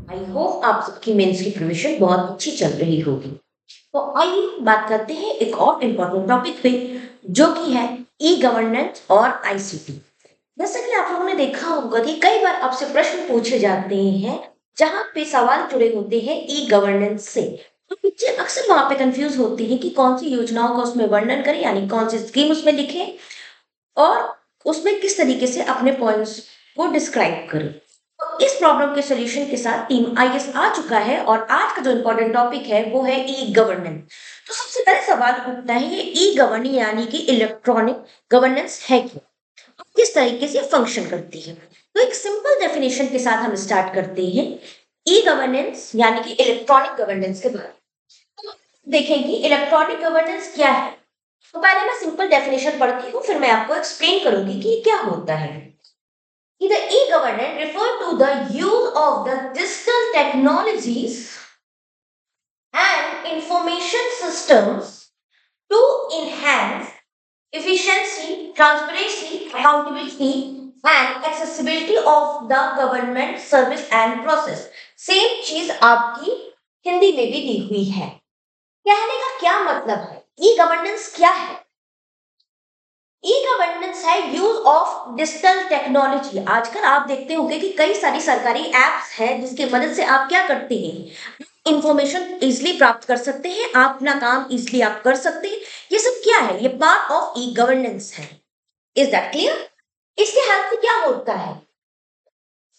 I hope आप सबकी mains की प्रिपरेशन बहुत अच्छी चल रही होगी। तो आइए बात करते हैं एक और इम्पोर्टेंट टॉपिक पे, जो कि है ई गवर्नेंस और आईसीटी। जैसे कि आप लोगों ने देखा होगा कि कई बार आपसे प्रश्न पूछे जाते हैं जहां पे सवाल जुड़े होते हैं ई गवर्नेंस से। तो बच्चे अक्सर वहां पे कंफ्यूज होते हैं कि कौन सी योजनाओं का उसमें वर्णन करें, यानी कौन सी स्कीम उसमें लिखें और उसमें किस तरीके से अपने पॉइंट्स को डिस्क्राइब करें। तो इस प्रॉब्लम के सॉल्यूशन के साथ टीम आईएएस आ चुका है और आज का जो इम्पोर्टेंट टॉपिक है वो है ई गवर्नेंस। तो सबसे पहले सवाल उठता है, ये ई गवर्निंग यानी कि इलेक्ट्रॉनिक गवर्नेंस है क्या, और किस तरीके से फंक्शन करती है। तो एक सिंपल डेफिनेशन के साथ हम स्टार्ट करते हैं ई गवर्नेंस यानी कि इलेक्ट्रॉनिक गवर्नेंस के बारे में। तो देखें कि इलेक्ट्रॉनिक गवर्नेंस क्या है। तो पहले मैं सिंपल डेफिनेशन पढ़ती हूँ, फिर मैं आपको एक्सप्लेन करूंगी कि क्या होता है। The e-governance refer to the use of the digital technologies and information systems to enhance efficiency, transparency, accountability, and accessibility of the government service and process. Same चीज आपकी हिंदी में भी दी हुई है। कहने का क्या मतलब है, ई गवर्नेंस क्या है। ई गवर्नेंस है यूज ऑफ डिजिटल टेक्नोलॉजी। आजकल आप देखते होंगे कि कई सारी सरकारी एप्स हैं जिसकी मदद से आप क्या करते हैं, इंफॉर्मेशन इजिली प्राप्त कर सकते हैं, आप अपना काम इजिली आप कर सकते हैं। ये सब क्या है, ये पार्ट ऑफ ई गवर्नेंस है। Is that clear. इसके हेल्प से क्या होता है,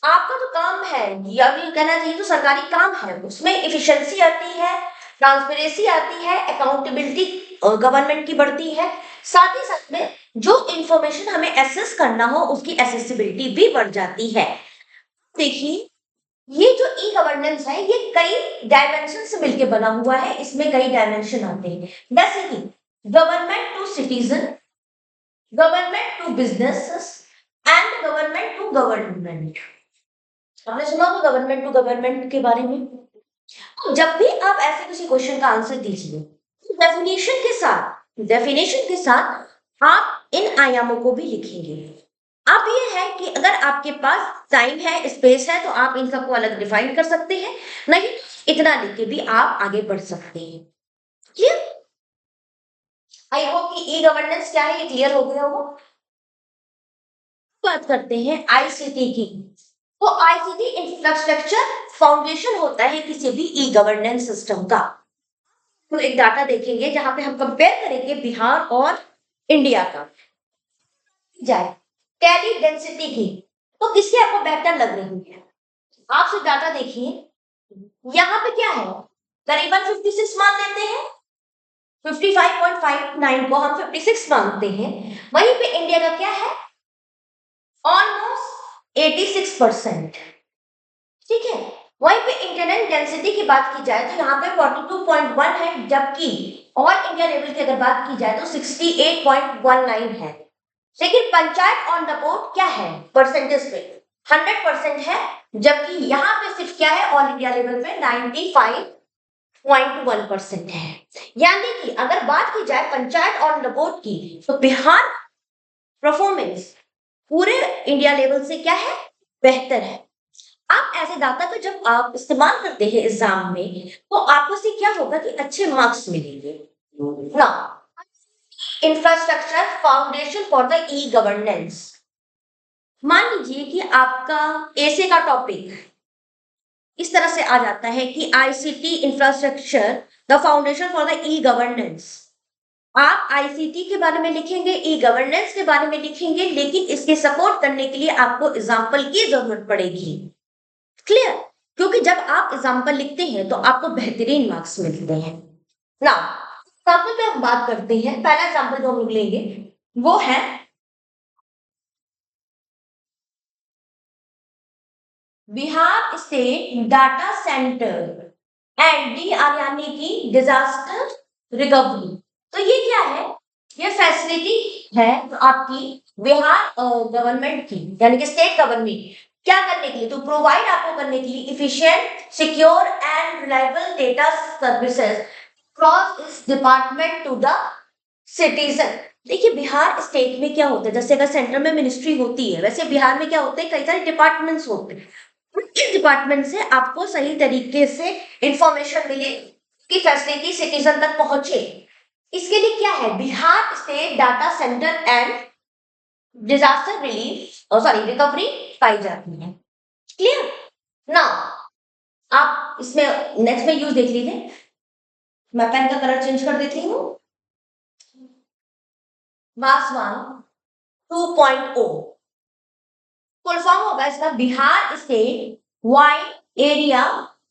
आपका जो काम है या भी कहना चाहिए जो सरकारी काम है उसमें इफिशिएंसी आती है, ट्रांसपेरेंसी आती है, अकाउंटेबिलिटी गवर्नमेंट की बढ़ती है। साथ ही साथ में जो इंफॉर्मेशन हमें एक्सेस करना हो उसकी एक्सेसिबिलिटी भी बढ़ जाती है। देखिए, ये जो ई गवर्नेंस है ये कई डायमेंशन से मिलकर बना हुआ है, इसमें कई डायमेंशन आते हैं, जैसे कि government to citizen, government to business and government to government. आपने सुना होगा गवर्नमेंट टू गवर्नमेंट के बारे में। तो जब भी आप ऐसे किसी क्वेश्चन का आंसर दीजिए, डेफिनेशन के साथ आप इन आयामों को भी लिखेंगे। अब ये है कि अगर आपके पास टाइम है, स्पेस है, तो आप इन सबको अलग डिफाइन कर सकते हैं, नहीं इतना लिख के भी आप आगे बढ़ सकते हैं। क्लियर। आई होप कि ई गवर्नेंस क्या है ये क्लियर हो गया होगा। बात करते हैं आईसीटी की। तो आईसीटी इंफ्रास्ट्रक्चर फाउंडेशन होता है किसी भी ई गवर्नेंस सिस्टम का। तो एक डाटा देखेंगे जहां पे हम कंपेयर करेंगे बिहार और इंडिया का, जाए टेली डेंसिटी की, तो किसकी आपको बेहतर लग रही है। आप सिर्फ डाटा देखिए, यहाँ पे क्या है, करीबन 56 मान लेते हैं, 55.59 को हम 56 मानते हैं। वहीं पे इंडिया का क्या है, ऑलमोस्ट 86%। ठीक है। वहीं पे इंटरनल डेंसिटी की बात की जाए तो यहाँ पे 42.1 है, जबकि ऑल इंडिया लेवल की अगर बात की जाए तो 68.19 है। लेकिन पंचायत ऑन द बोर्ड क्या है, परसेंटेज पे 100% है, जबकि यहाँ पे सिर्फ क्या है, ऑल इंडिया लेवल पे 95.1% है। यानी कि अगर बात की जाए पंचायत ऑन द बोर्ड की, तो बिहार परफॉर्मेंस पूरे इंडिया लेवल से क्या है, बेहतर है। आप ऐसे डाटा का जब आप इस्तेमाल करते हैं एग्जाम में, तो आपको से क्या होगा कि अच्छे मार्क्स मिलेंगे ना। Infrastructure foundation for the e governance. मान लीजिए कि आपका ऐसे का टॉपिक इस तरह से आ जाता है कि ICT infrastructure the foundation for the e governance. आप आईसीटी के बारे में लिखेंगे, ई गवर्नेंस के बारे में लिखेंगे, लेकिन इसके सपोर्ट करने के लिए आपको एग्जाम्पल की जरूरत पड़ेगी। क्लियर। क्योंकि जब आप एग्जाम्पल लिखते हैं तो आपको बेहतरीन मार्क्स मिलते हैं ना। एग्जाम्पल पे हम बात करते हैं, पहला एग्जाम्पल जो हम लोग लेंगे वो है Bihar state data centre and DR यानी कि डिजास्टर रिकवरी। तो ये क्या है, ये फैसिलिटी है तो आपकी बिहार गवर्नमेंट की यानी कि स्टेट गवर्नमेंट क्या करने के लिए, तो प्रोवाइड आपको करने के लिए efficient, secure and reliable data services cross इस डिपार्टमेंट टू द सिटीजन। देखिए बिहार स्टेट में क्या होता है, जैसे अगर सेंटर में मिनिस्ट्री होती है, वैसे बिहार में क्या होते हैं, कई सारे डिपार्टमेंट्स होते हैं। इस डिपार्टमेंट से आपको सही तरीके से इंफॉर्मेशन मिले कि फैसिलिटी सिटीजन तक पहुंचे। इसके लिए क्या है, Bihar state data centre and disaster relief sorry recovery पाई जाती है। क्लियर ना? आप इसमें नेक्स्ट में यूज देख लीजिए। मैं पेन का कलर चेंज कर देती हूँ। बासवान 2.0 फुल फॉर्म होगा इसका Bihar state wide area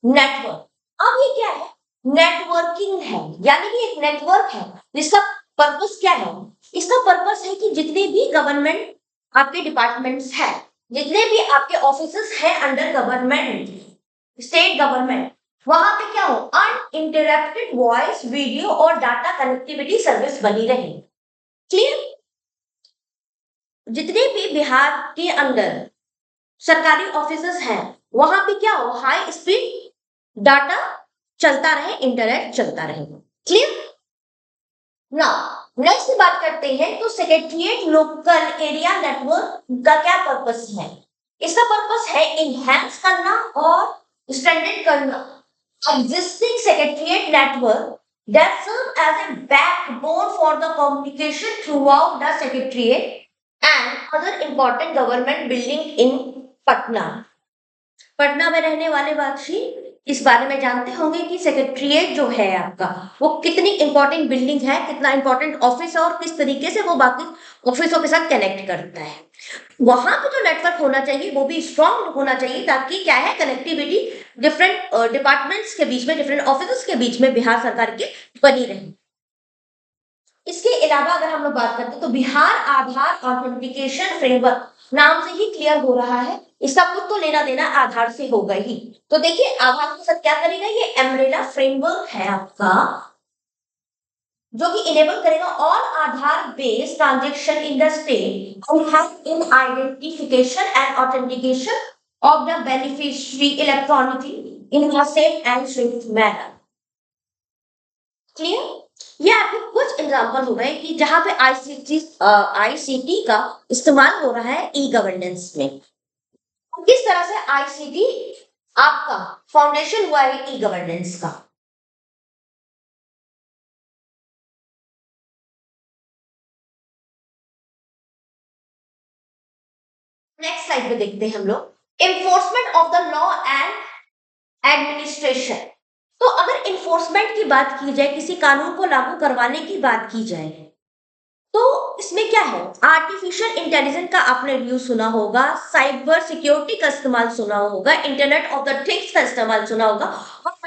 network. अब ये क्या है, नेटवर्किंग है, यानी कि एक नेटवर्क है जिसका पर्पस क्या है, इसका पर्पस है कि जितने भी गवर्नमेंट आपके डिपार्टमेंट्स हैं, जितने भी आपके ऑफिसेस हैं अंडर गवर्नमेंट, स्टेट गवर्नमेंट, वहां पे क्या हो, अनइंटरप्टेड वॉइस वीडियो और डाटा कनेक्टिविटी सर्विस बनी रहे। क्लियर? जितने भी बिहार के अंदर सरकारी ऑफिसेस हैं वहां पे क्या हो, हाई स्पीड डाटा चलता रहे, इंटरनेट चलता रहे। क्लियर? ना नेक्स्ट बात करते हैं तो सेक्रेटरीट लोकल एरिया नेटवर्क का क्या पर्पस है। इसका पर्पस है इनहैंस करना और स्ट्रेंथन करना existing secretariat network that serve as a backbone for the communication throughout the secretariat and other important government building in Patna. Patna में रहने वाले वासी इस बारे में जानते होंगे कि सेक्रेटरीट जो है आपका वो कितनी इंपॉर्टेंट बिल्डिंग है, कितना इंपॉर्टेंट ऑफिस है और किस तरीके से वो बाकी ऑफिसों के साथ कनेक्ट करता है। वहां पे जो नेटवर्क होना चाहिए वो भी स्ट्रांग होना चाहिए ताकि क्या है, कनेक्टिविटी डिफरेंट डिपार्टमेंट्स के बीच में, डिफरेंट ऑफिस के बीच में बिहार सरकार की बनी रहे। इसके अलावा अगर हम लोग बात करते हैं तो बिहार आधार ऑथेंटिकेशन फ्रेमवर्क नाम से ही क्लियर हो रहा है, इसका कुछ तो लेना देना आधार से होगा ही। तो देखिए आधार के साथ क्या करेगा, ये एम्ब्रेला फ्रेमवर्क है आपका जो कि इनेबल करेगा all Aadhaar based transaction in the state and help in identification and authentication of the beneficiary electronically in a safe and Swift manner. Clear? ये आपके कुछ एग्जांपल हो गए कि जहां पे आईसीटी का इस्तेमाल हो रहा है ई गवर्नेंस में। किस तरह से आईसीटी आपका फाउंडेशन हुआ है ई गवर्नेंस का। नेक्स्ट स्लाइड पे देखते हैं हम लोग enforcement of the law and administration. तो अगर इन्फोर्समेंट की बात की जाए, किसी कानून को लागू करवाने की बात की जाए, तो इसमें क्या है, आर्टिफिशियल इंटेलिजेंस का आपने यूज सुना होगा, साइबर सिक्योरिटी का इस्तेमाल सुना होगा, इंटरनेट ऑफ द थिंग्स का इस्तेमाल सुना होगा और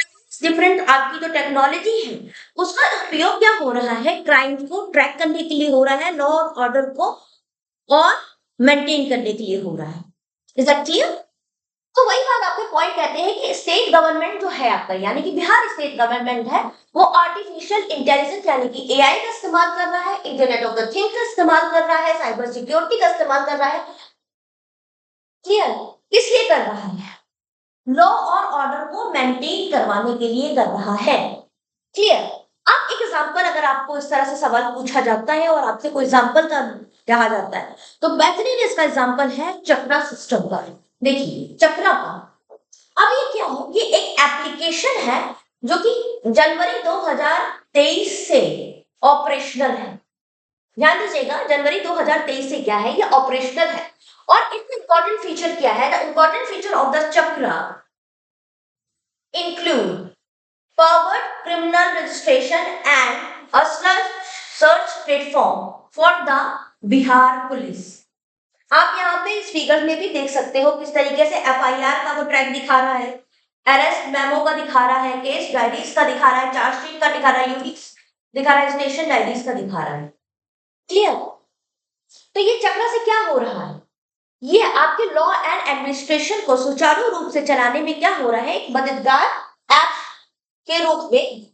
डिफरेंट आपकी जो टेक्नोलॉजी है उसका उपयोग क्या हो रहा है, क्राइम को ट्रैक करने के लिए हो रहा है, लॉ और ऑर्डर को और मेंटेन करने के लिए हो रहा है। Is that clear? तो वही बात आपके पॉइंट कहते हैं कि स्टेट गवर्नमेंट जो है आपका, यानी कि बिहार स्टेट गवर्नमेंट है, वो आर्टिफिशियल इंटेलिजेंस यानी कि एआई का इस्तेमाल कर रहा है, इंटरनेट ऑफ द थिंग्स का इस्तेमाल कर रहा है, साइबर सिक्योरिटी का इस्तेमाल कर रहा है। क्लियर? किस लिए कर रहा है, लॉ और ऑर्डर को मेंटेन करवाने के लिए कर रहा है। क्लियर? अब एक एग्जांपल अगर आपको इस तरह से सवाल पूछा जाता है और आपसे कोई एग्जांपल का कहा जाता है तो बेहतरीन इसका एग्जांपल है चक्रा सिस्टम का। देखिए चक्रा का, अब ये क्या है, ये एक एप्लीकेशन है जो कि जनवरी 2023 से ऑपरेशनल है। ध्यान दीजिएगा जनवरी 2023 से क्या है, ये ऑपरेशनल है। और इसमें इंपॉर्टेंट फीचर क्या है, the important feature of the chakra include forward criminal registration and a search platform for the Bihar police. आप यहाँ पे इस फिगर में भी देख सकते हो किस तरीके से एफआईआर का वो ट्रैक दिखा रहा है, अरेस्ट मेमो का दिखा रहा है, केस डायरीज का दिखा रहा है, चार्जशीट का दिखा रहा है, यूनिक्स दिखा रहा है, स्टेशन डायरीज का दिखा रहा है। क्लियर? तो ये चक्र से क्या हो रहा है, ये आपके लॉ एंड एडमिनिस्ट्रेशन को सुचारू रूप से चलाने में क्या हो रहा है, एक मददगार ऐप के रूप में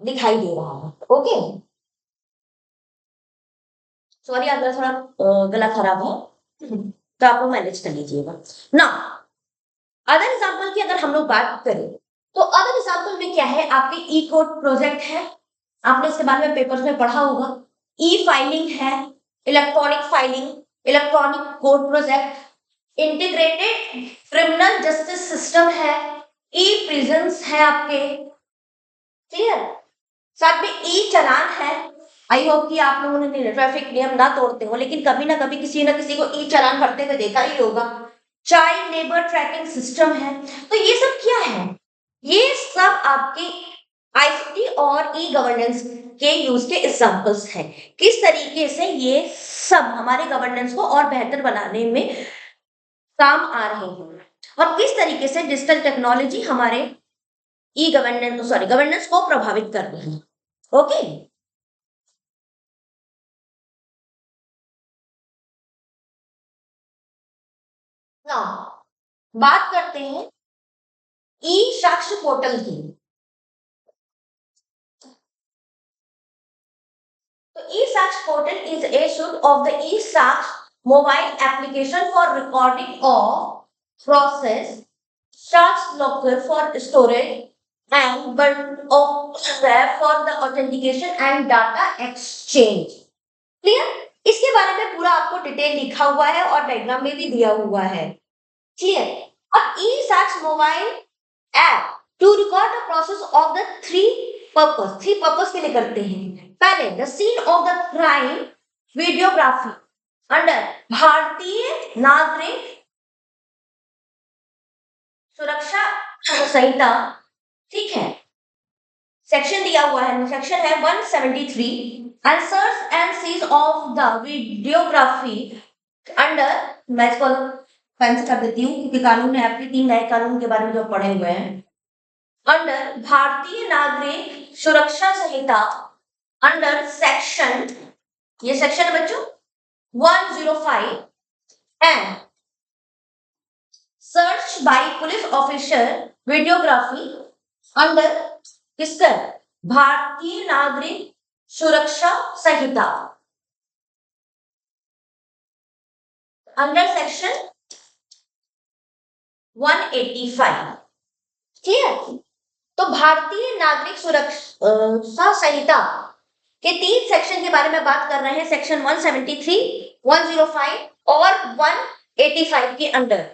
दिखाई दे रहा है। ओके, सॉरी अगर थोड़ा गला खराब है तो आप लोग मैनेज कर लीजिएगा ना। अदर एग्जाम्पल की अगर हम लोग बात करें तो अदर एग्जाम्पल में क्या है, आपके ई कोड प्रोजेक्ट है, आपने इसके बारे में पेपर्स में पढ़ा होगा। ई फाइलिंग है, electronic filing, electronic code project, integrated criminal justice system है, ई प्रिजन्स है आपके, क्लियर। साथ में ई चालान है। आई होप कि आप लोगों ने ट्रैफिक नियम ना तोड़ते हो, लेकिन कभी ना किसी को ई चालान भरते हुए देखा ही होगा। चाइल्ड लेबर ट्रैकिंग सिस्टम है। तो ये सब क्या है? ये सब आपके आईसीटी और ई गवर्नेंस के यूज के एग्जांपल्स हैं। किस तरीके से ये सब हमारे गवर्नेंस को और बेहतर बनाने में काम आ रहे हैं, और किस तरीके से डिजिटल टेक्नोलॉजी हमारे ई गवर्नेंस को प्रभावित कर रही है। ओके, नाउ बात करते हैं ई साक्ष्य पोर्टल की। तो ई साक्ष्य portal is a suite of the e-Saksh mobile application for recording of process, Saksh locker for storage, and but of web for the authentication and data exchange. Clear? इसके बारे में पूरा आपको डिटेल लिखा हुआ है और डायग्राम में भी दिया हुआ है। क्लियर? अब e Sakshya mobile app to record the process of the three purpose के लिए करते हैं। पहले the scene of the crime videography under Bharatiya Nagarik सुरक्षा संहिता, ठीक है, सेक्शन दिया हुआ है, सेक्शन है 173, and search and seize of the videography under, मैं इसको पेन से कर देती हूँ क्योंकि कानून है आपके 3 नए कानून के बारे में जो पढ़े हुए हैं। अंडर भारतीय नागरिक सुरक्षा संहिता अंडर सेक्शन, ये सेक्शन है बच्चों 105, and search by police officer videography under किसका, भारतीय नागरिक सुरक्षा संहिता अंडर सेक्शन 185। क्लियर? तो भारतीय नागरिक सुरक्षा संहिता के 3 सेक्शन के बारे में बात कर रहे हैं, सेक्शन 173, 105 और 185 के अंडर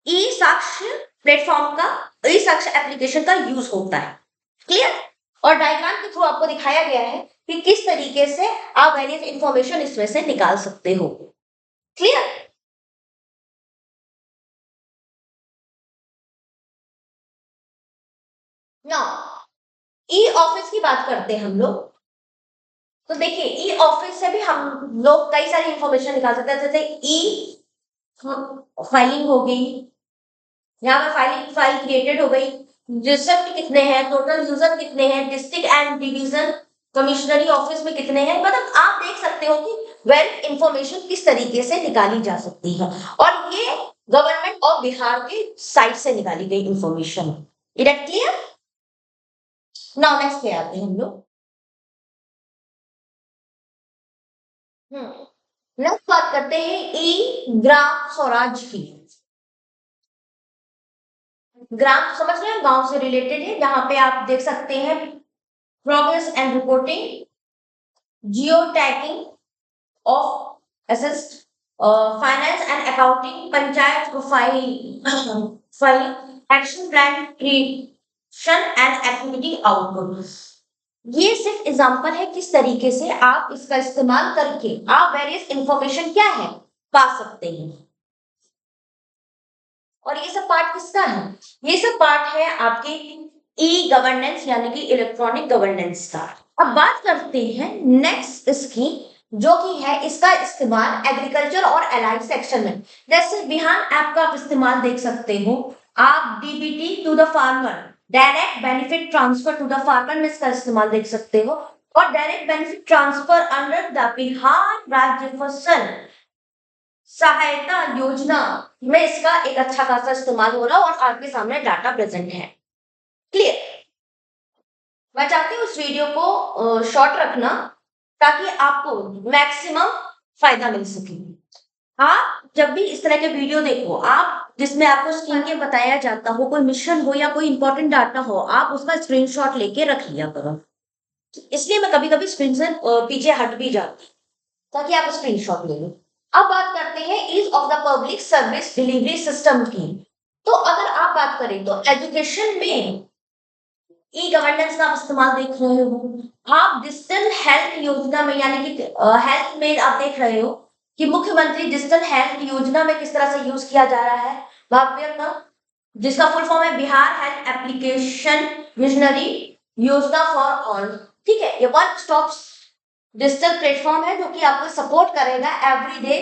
ई साक्ष्य प्लेटफॉर्म का, ई साक्ष्य एप्लीकेशन का यूज होता है। क्लियर? और डायग्राम के थ्रू आपको दिखाया गया है कि किस तरीके से आप वेरियस इंफॉर्मेशन इसमें से निकाल सकते हो। क्लियर? नाउ ई ऑफिस की बात करते हैं हम लोग। तो देखिए ई ऑफिस से भी हम लोग कई सारी इंफॉर्मेशन निकाल सकते हैं, जैसे ई फाइलिंग हो गई, यहाँ पे फाइल क्रिएटेड हो गई, रिसिप्ट कितने हैं, टोटल यूजर कितने हैं, डिस्ट्रिक्ट एंड डिवीजन कमिश्नरी ऑफिस में कितने हैं, मतलब आप देख सकते हो कि वेल इंफॉर्मेशन किस तरीके से निकाली जा सकती है। और ये गवर्नमेंट ऑफ बिहार के साइट से निकाली गई information. It is clear? Now next पे आते हैं हम लोग। नेक्स्ट बात करते हैं ई ग्राम स्वराज की। ग्राम समझ रहे हैं, गांव से रिलेटेड है, यहाँ पे आप देख सकते हैं progress and reporting, geo tagging of asset, finance and accounting, panchayat profile, action plan creation and activity output. ये सिर्फ एग्जांपल है किस तरीके से आप इसका इस्तेमाल करके आप वेरियस इंफॉर्मेशन क्या है पा सकते हैं। और ये सब पार्ट किसका है? ये सब पार्ट है आपके ई गवर्नेंस यानी कि इलेक्ट्रॉनिक गवर्नेंस का। अब बात करते हैं नेक्स्ट इसकी, जो कि है इसका इस्तेमाल एग्रीकल्चर और एलाइड सेक्शन में। जैसे बिहान ऐप का आप इस्तेमाल देख सकते हो, आप DBT to the farmer, direct benefit transfer to the farmer में इसका इस्तेमाल देख सकते हो, और direct benefit transfer under the Bihar Rajya Fasal सहायता योजना में इसका एक अच्छा खासा इस्तेमाल हो रहा है और आपके सामने डाटा प्रेजेंट है। क्लियर? मैं चाहती हूँ इस वीडियो को शॉर्ट रखना ताकि आपको मैक्सिमम फायदा मिल सके। आप जब भी इस तरह के वीडियो देखो, आप जिसमें आपको स्क्रीन के बताया जाता हो, कोई मिशन हो या कोई इंपॉर्टेंट डाटा हो, आप उसका स्क्रीनशॉट लेके रख लिया करो। इसलिए मैं कभी कभी स्क्रीन से पीछे हट भी जाती ताकि आप स्क्रीनशॉट ले लो। अब बात करते हैं ease of the public service delivery system की। तो अगर आप बात करें तो एजुकेशन में ई गवर्नेंस का आप इस्तेमाल देख रहे हो। आप डिजिटल हेल्थ योजना में यानी कि हेल्थ में आप देख रहे हो कि मुख्यमंत्री डिजिटल हेल्थ योजना में किस तरह से यूज किया जा रहा है भव्य का, जिसका फुल फॉर्म है बिहार हेल्थ एप्लीकेशन विजनरी योजना फॉर ऑल। ठीक है, ये वन स्टॉप डिजिटल प्लेटफॉर्म है जो कि आपको सपोर्ट करेगा everyday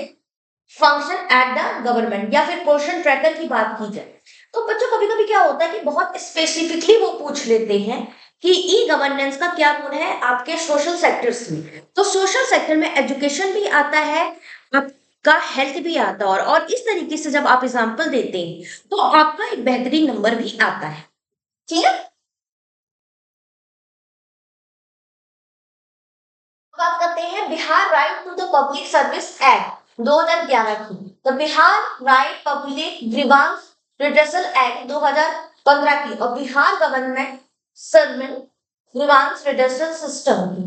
function at the government. या फिर पोर्शन ट्रैकर की बात की जाए तो बच्चों कभी कभी क्या होता है कि बहुत स्पेसिफिकली वो पूछ लेते हैं कि ई गवर्नेंस का क्या गुण है आपके सोशल सेक्टर्स में। तो सोशल सेक्टर में एजुकेशन भी आता है, आपका हेल्थ भी आता है, और इस तरीके से जब आप एग्जांपल देते हैं तो आपका एक बेहतरीन नंबर भी आता है। ठीक है, बात करते हैं Bihar right to the public service act 2011 की। तो Bihar right public grievance redressal act 2015 की और Bihar government service grievance redressal system की।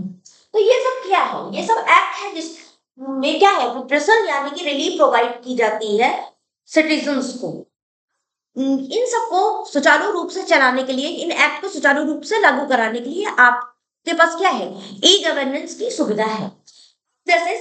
तो ये सब क्या है, ये सब एक्ट है जिसमें क्या है रिड्रेसल यानी कि रिलीफ प्रोवाइड की जाती है सिटीजन्स को। इन सबको सुचारू रूप से चलाने के लिए, इन एक्ट को सुचारू रूप से लागू कराने के लिए आपके पास क्या है, ई गवर्नेंस की सुविधा है। जैसे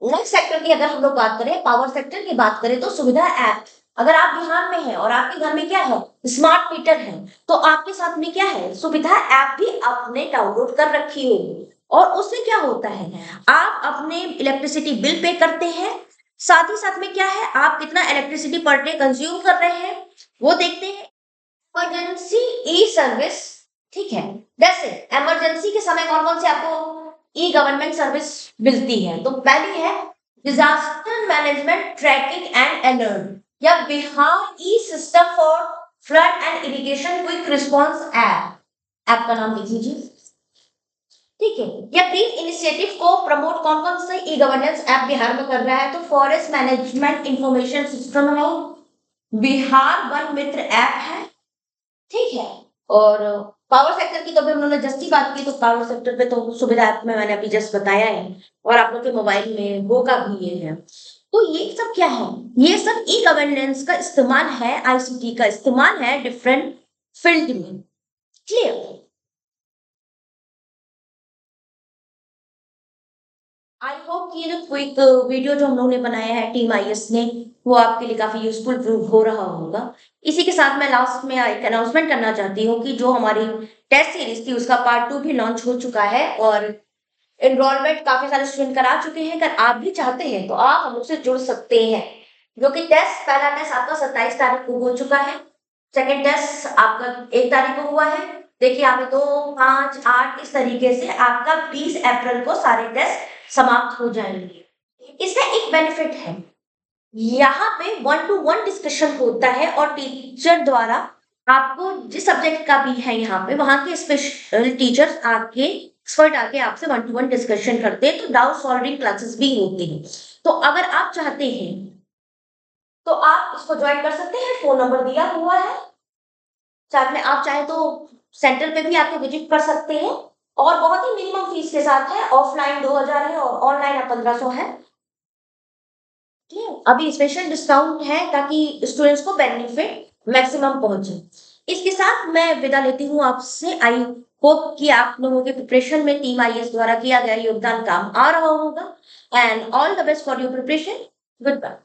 नेक्स्ट सेक्टर की अगर हम लोग बात करें, पावर सेक्टर की बात करें तो सुविधा ऐप। अगर आप बिहार में हैं और आपके घर में क्या है स्मार्ट मीटर है तो आपके साथ में क्या है सुविधा ऐप भी आपने डाउनलोड कर रखी होगी। और उससे क्या होता है आप अपने इलेक्ट्रिसिटी बिल पे करते हैं, साथ ही साथ में क्या है आप कितना इलेक्ट्रिसिटी पर डे कंज्यूम कर रहे हैं वो देखते हैं। इमरजेंसी ई सर्विस, ठीक है, जैसे इमरजेंसी के समय कौन कौन से आपको ई गवर्नमेंट सर्विस मिलती है। तो पहली है disaster management tracking and alert या Bihar E system for flood and irrigation quick response app का नाम लिख लीजिए। ठीक है, या ग्रीन इनिशिएटिव को प्रमोट कौन कौन से ई गवर्नेंस ऐप बिहार में कर रहा है। तो फॉरेस्ट मैनेजमेंट इंफॉर्मेशन सिस्टम है, बिहार वन मित्र ऐप है। ठीक है, और पावर सेक्टर की तो अभी हम लोगों ने जस्ट ही बात की, तो पावर सेक्टर पे तो सुविधा ऐप में मैंने अभी जस्ट बताया है, और आप लोग के मोबाइल में वो का भी ये है। तो ये सब क्या है, ये सब ई गवर्नेंस का इस्तेमाल है, आईसीटी का इस्तेमाल है डिफरेंट फील्ड में। क्लियर, आई होप कि ये जो क्विक वीडियो जो हम लोगों ने बनाया है टीम आईएस ने वो आपके लिए काफी यूजफुल प्रूव हो रहा होगा। इसी के साथ मैं लास्ट में एक अनाउंसमेंट करना चाहती हूँ कि जो हमारी टेस्ट सीरीज थी उसका पार्ट 2 भी लॉन्च हो चुका है, और एनरोलमेंट काफी सारे स्टूडेंट करा चुके हैं। अगर आप भी चाहते हैं तो आप हम लोग से जुड़ सकते हैं। जो कि टेस्ट, पहला टेस्ट आपका 27 तारीख को हो चुका है, सेकेंड टेस्ट आपका 1 तारीख को हुआ है। देखिए आप 2, 5, 8 इस तरीके से आपका 20 अप्रैल को सारे टेस्ट समाप्त हो जाएंगे। इसका एक बेनिफिट है, यहाँ पे 1-to-1 डिस्कशन होता है और टीचर द्वारा आपको जिस सब्जेक्ट का भी है यहाँ पे वहां के स्पेशल टीचर्स आके एक्सपर्ट आके आपसे 1-to-1 डिस्कशन करते हैं। तो डाउट सॉल्विंग क्लासेस भी होती हैं। तो अगर आप चाहते हैं तो आप इसको ज्वाइन कर सकते हैं, फोन नंबर दिया हुआ है। साथ में आप चाहे तो सेंटर पे भी आके विजिट कर सकते हैं, और बहुत ही मिनिमम फीस के साथ है। ऑफलाइन 2000 है और ऑनलाइन 1500 है। ठीक है, अभी स्पेशल डिस्काउंट है ताकि स्टूडेंट्स को बेनिफिट मैक्सिमम पहुंचे। इसके साथ मैं विदा लेती हूँ आपसे। आई होप कि आप लोगों के प्रिपरेशन में टीम आईएएस द्वारा किया गया योगदान काम आ रहा होगा। And all the best for your preparation. Good bye.